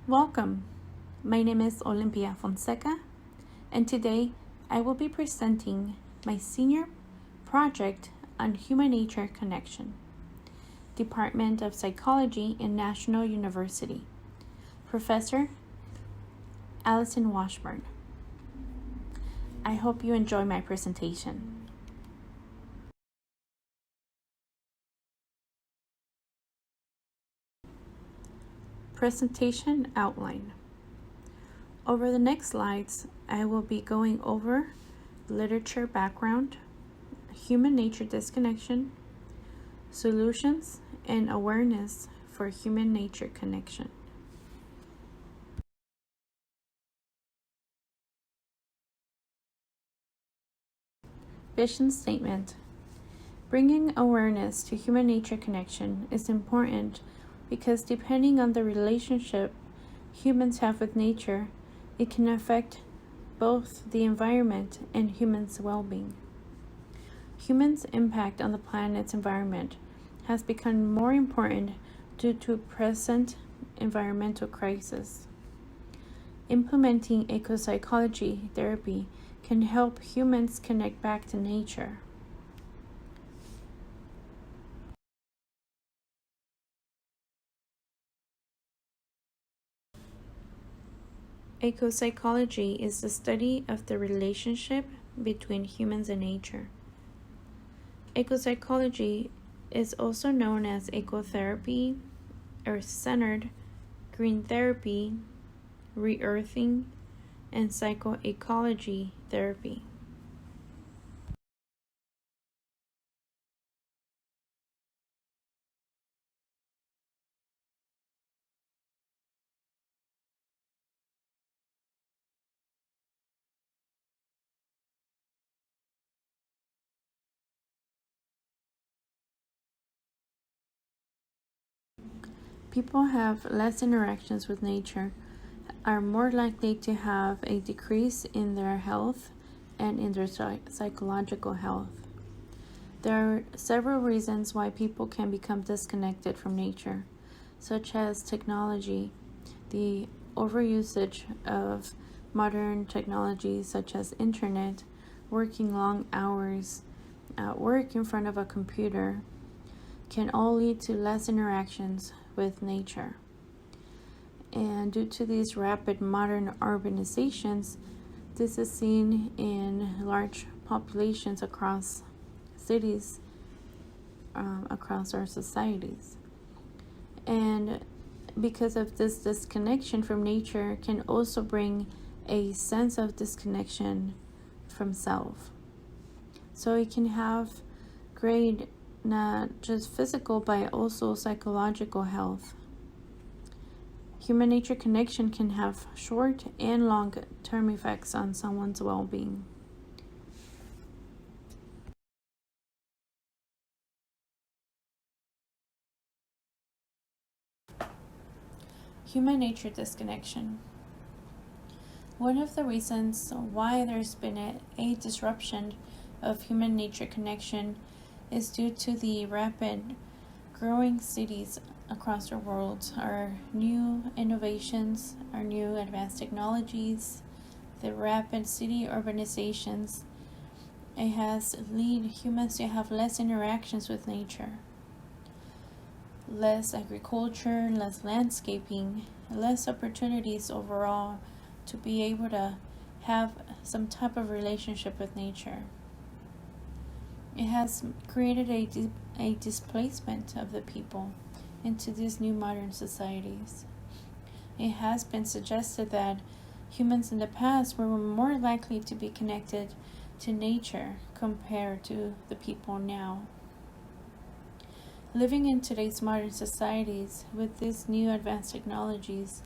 Welcome. My name is Olympia Fonseca, and today I will be presenting my senior project on human-nature connection, Department of Psychology in National University, Professor Allison Washburn. I hope you enjoy my presentation. Presentation outline. Over the next slides, I will be going over literature background, human nature disconnection, solutions, and awareness for human nature connection. Vision statement. Bringing awareness to human nature connection is important because depending on the relationship humans have with nature, it can affect both the environment and humans' well-being. Humans' impact on the planet's environment has become more important due to present environmental crisis. Implementing ecopsychology therapy can help humans connect back to nature. Ecopsychology is the study of the relationship between humans and nature. Ecopsychology is also known as ecotherapy, earth-centered, green therapy, re-earthing, and psychoecology therapy. People have less interactions with nature, are more likely to have a decrease in their health and in their psychological health. There are several reasons why people can become disconnected from nature, such as technology, the overusage of modern technology such as internet, working long hours, work in front of a computer, can all lead to less interactions with nature. And due to these rapid modern urbanizations, this is seen in large populations across cities, across our societies. And because of this disconnection from nature can also bring a sense of disconnection from self. So it can have great not just physical but also psychological health. Human nature connection can have short and long-term effects on someone's well-being. Human nature disconnection. One of the reasons why there's been a disruption of human nature connection is due to the rapid growing cities across the world, our new innovations, our new advanced technologies, the rapid city urbanizations. It has led humans to have less interactions with nature, less agriculture, less landscaping, less opportunities overall to be able to have some type of relationship with nature. It has created a displacement of the people into these new modern societies. It has been suggested that humans in the past were more likely to be connected to nature compared to the people now. Living in today's modern societies with these new advanced technologies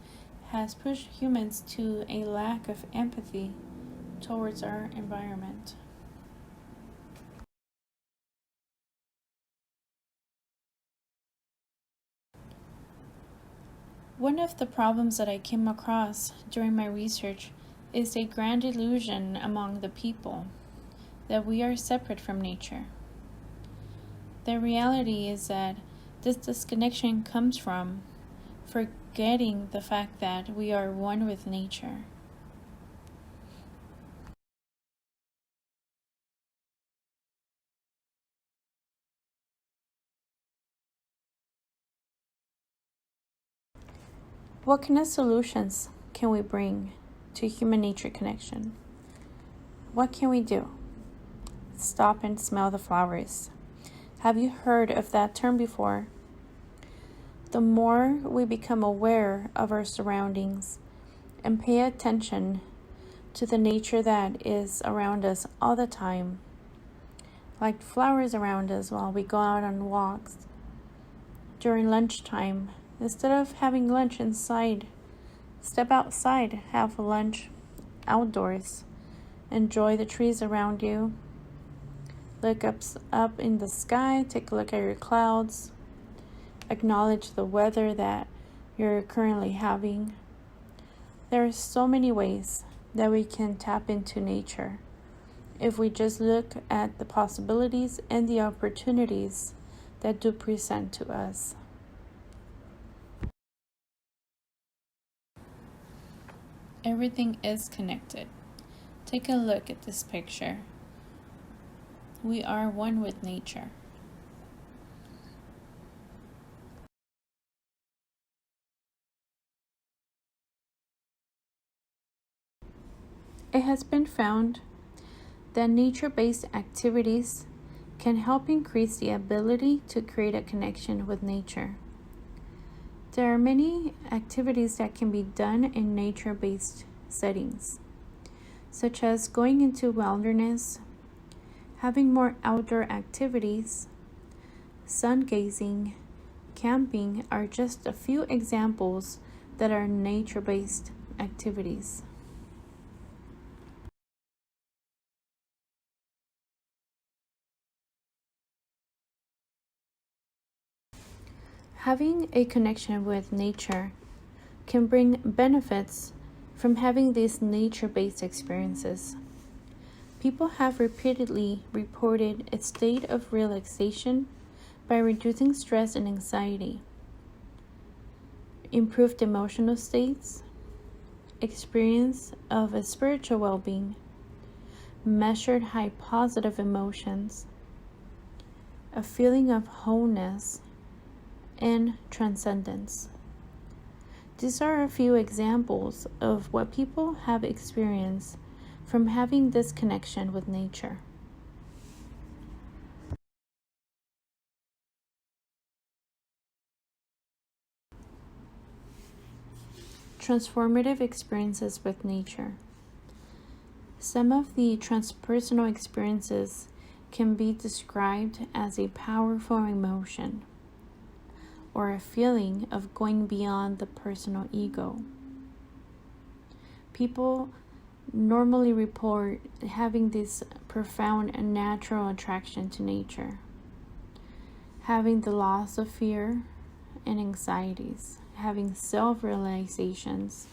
has pushed humans to a lack of empathy towards our environment. One of the problems that I came across during my research is a grand illusion among the people that we are separate from nature. The reality is that this disconnection comes from forgetting the fact that we are one with nature. What kind of solutions can we bring to human-nature connection? What can we do? Stop and smell the flowers. Have you heard of that term before? The more we become aware of our surroundings and pay attention to the nature that is around us all the time, like flowers around us while we go out on walks, during lunchtime, instead of having lunch inside, step outside, have lunch outdoors, enjoy the trees around you, look up in the sky, take a look at your clouds, acknowledge the weather that you're currently having. There are so many ways that we can tap into nature if we just look at the possibilities and the opportunities that do present to us. Everything is connected. Take a look at this picture. We are one with nature. It has been found that nature-based activities can help increase the ability to create a connection with nature. There are many activities that can be done in nature-based settings, such as going into wilderness, having more outdoor activities, sun gazing, camping are just a few examples that are nature-based activities. Having a connection with nature can bring benefits from having these nature-based experiences. People have repeatedly reported a state of relaxation by reducing stress and anxiety, improved emotional states, experience of a spiritual well-being, measured high positive emotions, a feeling of wholeness, and transcendence. These are a few examples of what people have experienced from having this connection with nature. Transformative experiences with nature. Some of the transpersonal experiences can be described as a powerful emotion or a feeling of going beyond the personal ego. People normally report having this profound and natural attraction to nature, having the loss of fear and anxieties, having self-realizations.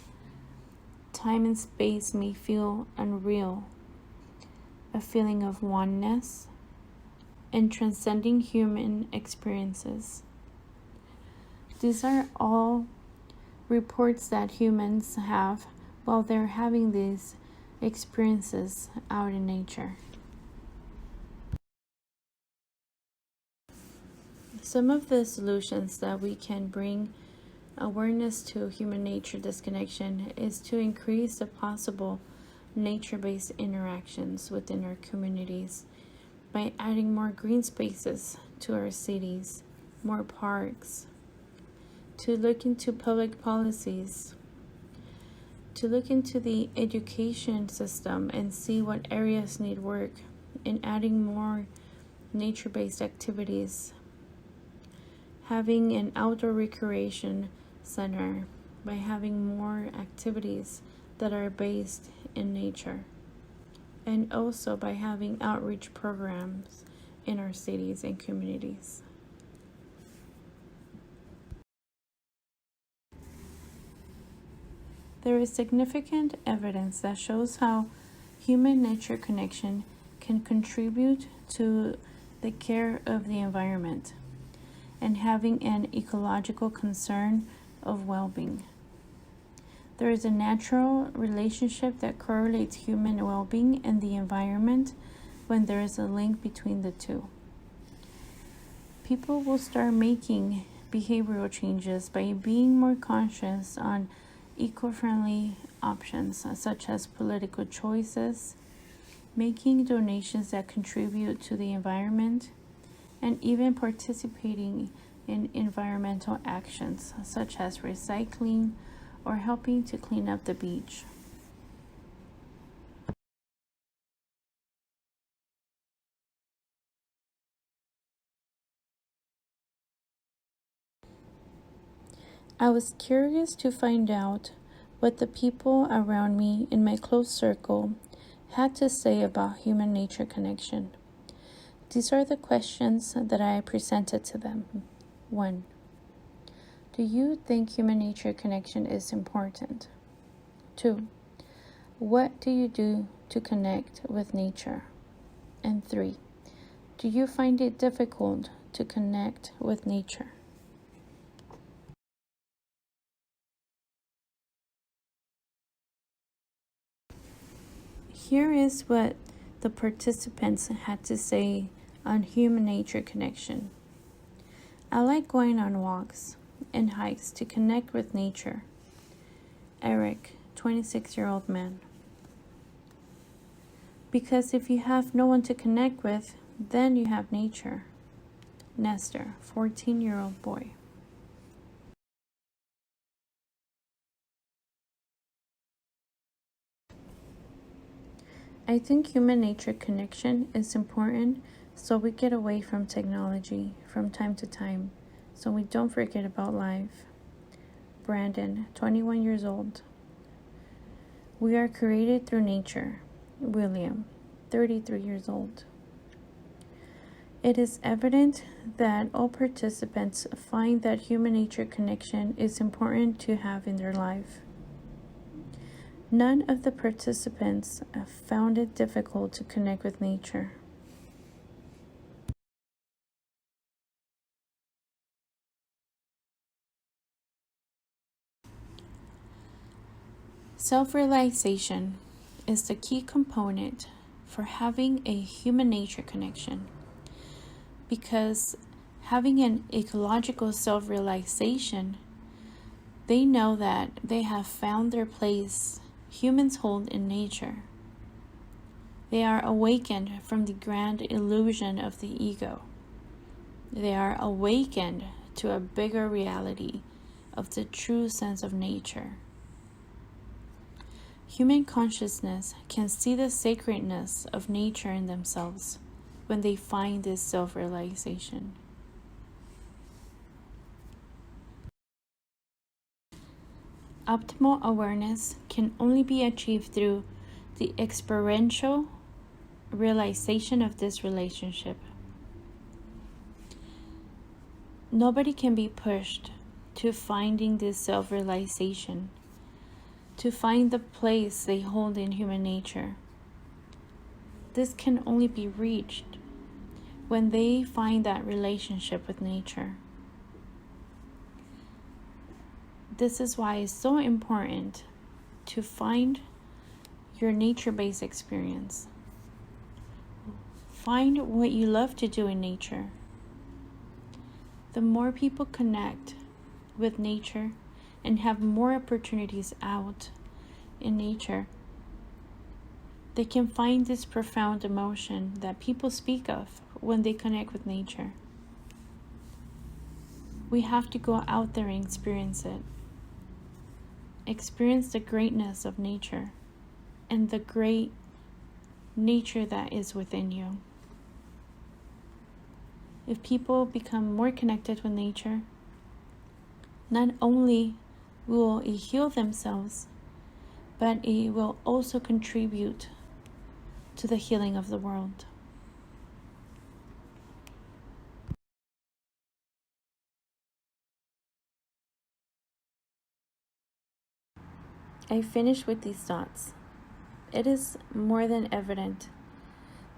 Time and space may feel unreal, a feeling of oneness, and transcending human experiences. These are all reports that humans have while they're having these experiences out in nature. Some of the solutions that we can bring awareness to human nature disconnection is to increase the possible nature-based interactions within our communities by adding more green spaces to our cities, more parks, to look into public policies, to look into the education system and see what areas need work, and adding more nature-based activities, having an outdoor recreation center by having more activities that are based in nature, and also by having outreach programs in our cities and communities. There is significant evidence that shows how human-nature connection can contribute to the care of the environment, and having an ecological concern of well-being. There is a natural relationship that correlates human well-being and the environment when there is a link between the two. People will start making behavioral changes by being more conscious on eco-friendly options such as political choices, making donations that contribute to the environment, and even participating in environmental actions such as recycling or helping to clean up the beach. I was curious to find out what the people around me in my close circle had to say about human nature connection. These are the questions that I presented to them. 1. Do you think human nature connection is important? 2. What do you do to connect with nature? And 3. Do you find it difficult to connect with nature? Here is what the participants had to say on human nature connection. I like going on walks and hikes to connect with nature. Eric, 26-year-old man. Because if you have no one to connect with, then you have nature. Nestor, 14-year-old boy. I think human nature connection is important so we get away from technology from time to time so we don't forget about life. Brandon, 21 years old. We are created through nature. William, 33 years old. It is evident that all participants find that human nature connection is important to have in their life. None of the participants found it difficult to connect with nature. Self-realization is the key component for having a human nature connection, because having an ecological self-realization, they know that they have found their place humans hold in nature. They are awakened from the grand illusion of the ego. They are awakened to a bigger reality of the true sense of nature. Human consciousness can see the sacredness of nature in themselves when they find this self-realization. Optimal awareness can only be achieved through the experiential realization of this relationship. Nobody can be pushed to finding this self-realization, to find the place they hold in human nature. This can only be reached when they find that relationship with nature. This is why it's so important to find your nature-based experience. Find what you love to do in nature. The more people connect with nature and have more opportunities out in nature, they can find this profound emotion that people speak of when they connect with nature. We have to go out there and experience it. Experience the greatness of nature and the great nature that is within you. If people become more connected with nature, not only will it heal themselves, but it will also contribute to the healing of the world. I finish with these thoughts. It is more than evident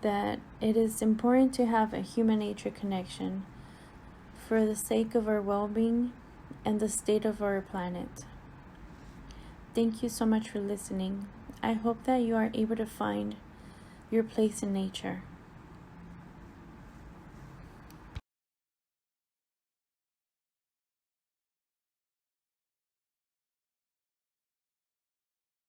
that it is important to have a human nature connection for the sake of our well-being and the state of our planet. Thank you so much for listening. I hope that you are able to find your place in nature.